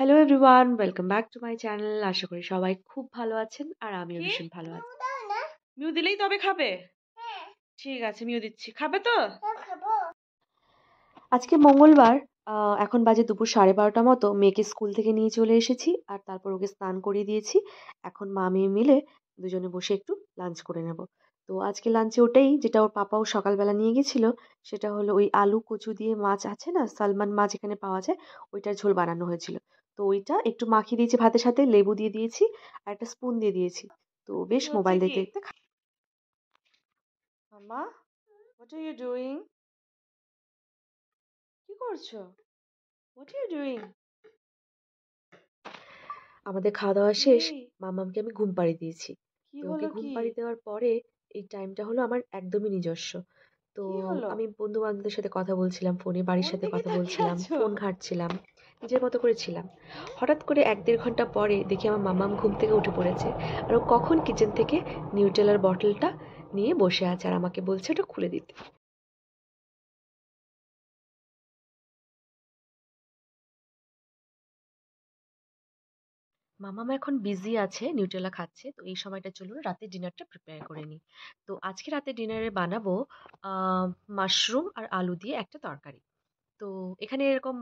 Hello everyone, welcome back to my channel. আশা করি সবাই খুব ভালো আছেন আর আমিও কি ভীষণ ভালো আছি। মিউ দিলেই তবে খাবে? ঠিক আছে, মিউ দিচ্ছি। খাবে তো? আজকে মঙ্গলবার, এখন বাজে দুপুর 12:30 মতো। মেয়েকে স্কুল থেকে নিয়ে চলে এসেছি আর তারপর ওকে স্নান করিয়ে দিয়েছি। এখন মা মেয়ে মিলে দুজনে বসে একটু লাঞ্চ করে নেব। তো আজকে লাঞ্চে ওটাই, যেটা ওর পাপাও সকালবেলা নিয়ে গেছিল, সেটা হলো ওই আলু কচু দিয়ে মাছ আছে না, সালমান মাছ এখানে পাওয়া যায়, ওইটার ঝোল বানানো হয়েছিল। তো ওইটা একটু মাখিয়ে দিয়েছি ভাতের সাথে, লেবু দিয়ে দিয়েছি আর একটা স্পুন দিয়ে দিয়েছি। তো বেশ হচ্ছে মোবাইল কি দেখতে দেখতে মাম্মা, হোয়াট আর ইউ ডুইং? কি করছো? What are you doing? আমাদের খাওয়া দাওয়া শেষ। এই মামামকে আমি ঘুম পাড়িয়ে দিয়েছি। কি তো ওকে হলো? ঘুম কি পাড়িয়ে দেওয়ার পরে এই টাইমটা হলো আমার একদমই নিজস্ব। তো কি হলো? আমি বন্ধু বান্ধবদের সাথে কথা বলছিলাম ফোনে, বাড়ির কোন সাথে দিকে কথা তাকিয়ে বলছিলাম, আছো? ফোন ঘাঁটছিলাম, নিজের মতো করে ছিলাম। হঠাৎ করে 1-1.5 ঘন্টা পরে দেখি আমার মামাম ঘুম থেকে উঠে পড়েছে আর ও কখন কিচেন থেকে নিউটেলার বটলটা নিয়ে বসে আছে আর আমাকে বলছে ওটা খুলে দিতে। মামাম এখন বিজি আছে, নিউটেলা খাচ্ছে। তো এই সময়টা চলুন রাতে ডিনারটা প্রিপেয়ার করে নিই। তো আজকে রাতে ডিনারে বানাবো মাশরুম আর আলু দিয়ে একটা তরকারি। তো এখানে এরকম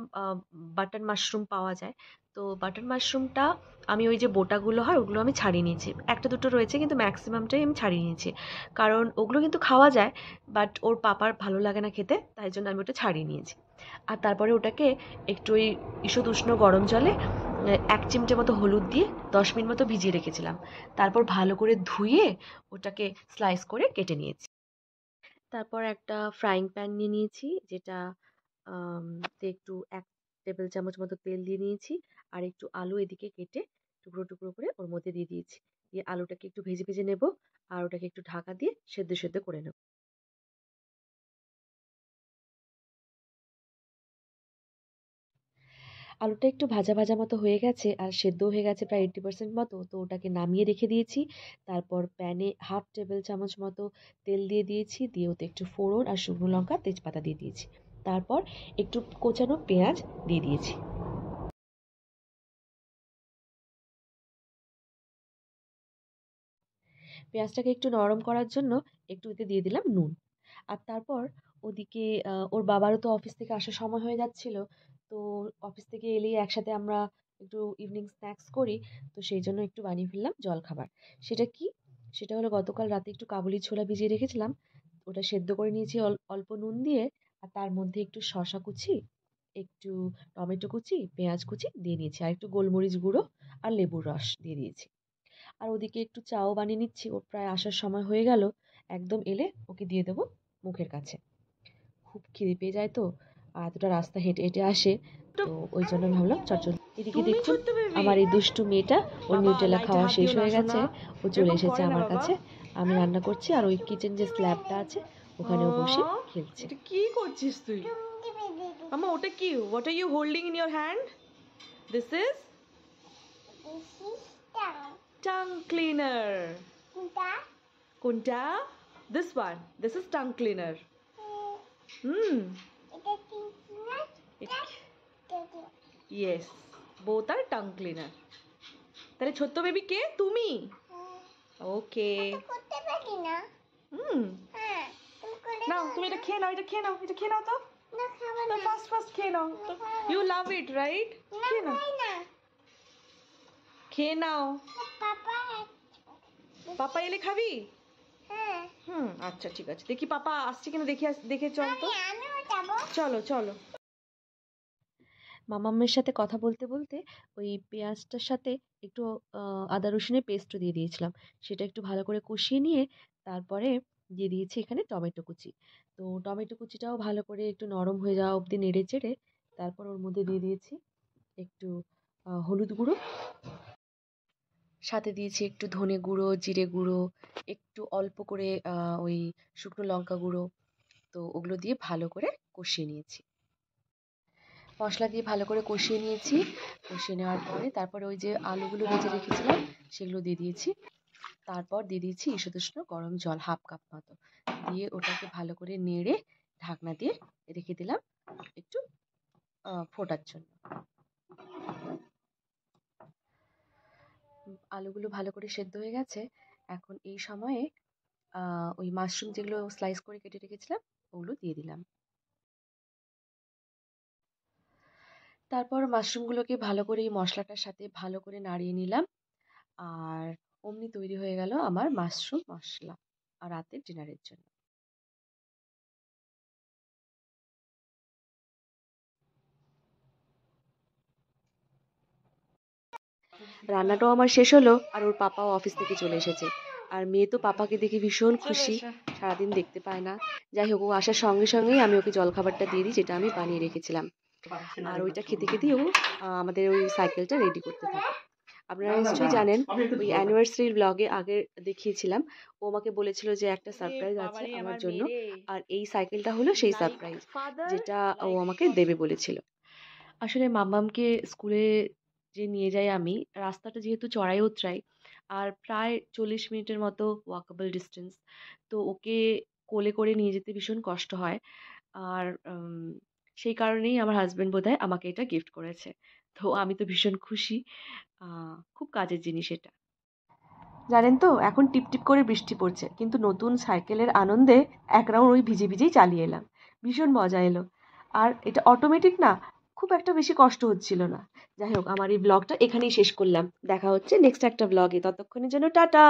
বাটন মাশরুম পাওয়া যায়। তো বাটন মাশরুমটা আমি ওই যে বোটাগুলো হয় ওগুলো আমি ছাড়িয়ে নিয়েছি, একটা দুটো রয়েছে কিন্তু ম্যাক্সিমামটাই আমি ছাড়িয়ে নিয়েছি। কারণ ওগুলো কিন্তু খাওয়া যায়, বাট ওর পাপার ভালো লাগে না খেতে, তাই জন্য আমি ওটা ছাড়িয়ে নিয়েছি। আর তারপরে ওটাকে একটু ওই ঈষৎ উষ্ণ গরম জলে 1 চিমটে মতো হলুদ দিয়ে 10 মিনিট মতো ভিজিয়ে রেখেছিলাম। তারপর ভালো করে ধুয়ে ওটাকে স্লাইস করে কেটে নিয়েছি। তারপর একটা ফ্রাইং প্যান নিয়ে নিয়েছি, যেটা তে একটু 1 টেবিল চামচ মতো তেল দিয়ে নিয়েছি আর একটু আলু এদিকে কেটে টুকরো টুকরো করে ওর মধ্যে দিয়ে দিয়েছি। দিয়ে আলুটাকে একটু ভেজে ভেজে নেব আর ওটাকে একটু ঢাকা দিয়ে সেদ্ধ সেদ্ধ করে নেব। আলুটা একটু ভাজা ভাজা মতো হয়ে গেছে আর সেদ্ধ হয়ে গেছে প্রায় 80% মতো। তো ওটাকে নামিয়ে রেখে দিয়েছি। তারপর প্যানে 1/2 টেবিল চামচ মতো তেল দিয়ে দিয়েছি, দিয়ে ওতে একটু ফোড়ন আর শুকনো লঙ্কা তেজপাতা দিয়ে দিয়েছি। তারপর একটু কোচানো পেঁয়াজ দিয়ে দিয়েছি। পেঁয়াজটাকে একটু নরম করার জন্য একটু এতে দিয়ে দিলাম নুন। আর তারপর ওদিকে ওর বাবারও তো অফিস থেকে আসার সময় হয়ে যাচ্ছিল। তো অফিস থেকে এলেই একসাথে আমরা একটু ইভিনিং স্ন্যাক্স করি। তো সেই জন্য একটু বানিয়ে ফেললাম জলখাবার। সেটা কি? সেটা হলো গতকাল রাতে একটু কাবুলি ছোলা ভিজিয়ে রেখেছিলাম। ওটা সেদ্ধ করে নিয়েছি অল্প নুন দিয়ে। আর তার মধ্যে একটু শসা কুচি, একটু টমেটো কুচি, পেঁয়াজ কুচি দিয়ে নিয়েছি আর একটু গোলমরিচ গুঁড়ো আর লেবুর রস দিয়ে দিয়েছি। আর ওদিকে একটু চাও বানিয়ে নিচ্ছি, ওর প্রায় আসার সময় হয়ে গেল। একদম এলে ওকে দিয়ে দেবো মুখের কাছে। খুব খিদে পেয়ে যায় তো, আর এতটা রাস্তা হেঁটে হেঁটে আসে। তো ওই জন্য ভাবলাম চটচল। এদিকে তুমি দেখুন ছোট্ট বেবি। আমার এই দুষ্টু মেয়েটা, ওর বাবা, নিউটেলা লাইটে খাওয়া হাত শেষ দিও না হয়ে গেছে। সোনা। ও চলে এরকম এসেছে করে না আমার বাবা। কাছে। আমি রান্না করছি আর ওই কিচেন যে স্ল্যাবটা আছে ওখানেও বসে খেলছে। এটা কি করছিস তুই? মাম্মা, ওটা কি? What are you holding in your hand? This is tongue cleaner. কোনটা? This one. This is tongue cleaner. Hmm. Yes, both are tongue cleaner. তাহলে ছোট্ট বেবি কে? তুমি? ওকে। হুম। নাও তুমি এটা খেয়ে নাও, এটা খেয়ে নাও, এটা খেয়ে নাও তো। ফার্স্ট ফার্স্ট খেয়ে নাও। You love it right? খেয়ে নাও, খেয়ে নাও। পাপা এলে খাবি? হুম, আচ্ছা ঠিক আছে। দেখি পাপা আসছে কিনা, দেখে দেখে চল তো। চলো চলো। মামামের সাথে কথা বলতে বলতে ওই পেঁয়াজটার সাথে একটু আদা রসুনের পেস্টও দিয়ে দিয়েছিলাম। সেটা একটু ভালো করে কষিয়ে নিয়ে তারপরে দিয়ে দিয়েছি এখানে টমেটো কুচি। তো টমেটো কুচিটাও ভালো করে একটু নরম হয়ে যাওয়া অবধি নেড়ে চেড়ে তারপর ওর মধ্যে দিয়ে দিয়েছি একটু হলুদ গুঁড়ো, সাথে দিয়েছি একটু ধনে গুঁড়ো, জিরে গুঁড়ো, একটু অল্প করে ওই শুকনো লঙ্কা গুঁড়ো। তো ওগুলো দিয়ে ভালো করে কষিয়ে নিয়েছি। মশলা দিয়ে ভালো করে কষিয়ে নিয়েছি। কষিয়ে নেওয়ার পরে তারপরে ওই যে আলুগুলো ভেজে রেখেছিলাম সেগুলো দিয়ে দিয়েছি। তারপর দিয়ে দিয়েছি ঈষৎ উষ্ণ গরম জল 1/2 কাপ মতো। দিয়ে ওটাকে ভালো করে নেড়ে ঢাকনা দিয়ে রেখে দিলাম একটু ফোটার জন্য। আলুগুলো ভালো করে সেদ্ধ হয়ে গেছে। এখন এই সময়ে ওই মাশরুম যেগুলো স্লাইস করে কেটে রেখেছিলাম ওগুলো দিয়ে দিলাম। তারপর মাশরুমগুলোকে ভালো করে এই মশলাটার সাথে ভালো করে নাড়িয়ে নিলাম। আর অমনি তৈরি হয়ে গেল আমার মাশরুম মশলা আর রাতের ডিনারের জন্য। রান্নাটাও আমার শেষ হলো আর ওর পাপাও অফিস থেকে চলে এসেছে। আর মেয়ে তো পাপাকে দেখে ভীষণ চলে খুশি, এসো। সারাদিন দেখতে পায় না। যাই হোক, ও আসার সঙ্গে সঙ্গেই আমি ওকে জলখাবারটা দিয়ে দিই, যেটা আমি বানিয়ে রেখেছিলাম। আর ওইটা খেতে খেতেই ও আমাদের ওই সাইকেলটা রেডি করতে থাকে। আপনারা নিশ্চয়ই জানেন, ওই অ্যানিভার্সারির ব্লগে আগে দেখিয়েছিলাম, ও আমাকে বলেছিল যে একটা রে সারপ্রাইজ আছে বাবারে আমার আমার জন্য। মেয়ে রে, আর এই সাইকেলটা হলো সেই লাইক সারপ্রাইজ, ফাদার যেটা ও লাইক আমাকে সন। দেবে বলেছিল। আসলে মাম্মামকে স্কুলে যে নিয়ে যাই আমি, রাস্তাটা যেহেতু চড়াই উতরাই আর প্রায় 40 মিনিটের মতো ওয়াকেবল ডিস্টেন্স, তো ওকে কোলে করে নিয়ে যেতে ভীষণ কষ্ট হয়। আর সেই কারণেই আমার হাজবেন্ড বোধহয় আমাকে এটা গিফট করেছে। তো আমি তো ভীষণ খুশি। খুব কাজের জিনিস এটা। জানেন তো, এখন টিপটিপ করে বৃষ্টি পড়ছে, কিন্তু নতুন সাইকেলের আনন্দে এক রাউন্ড ওই ভিজে ভিজেই চালিয়ে এলাম। ভীষণ মজা এলো। আর এটা অটোমেটিক না, খুব একটা বেশি কষ্ট হচ্ছিল না। যাই হোক, আমার এই ব্লগটা এখানেই শেষ করলাম। দেখা হচ্ছে নেক্সট একটা ব্লগে। ততক্ষণের জন্য টাটা।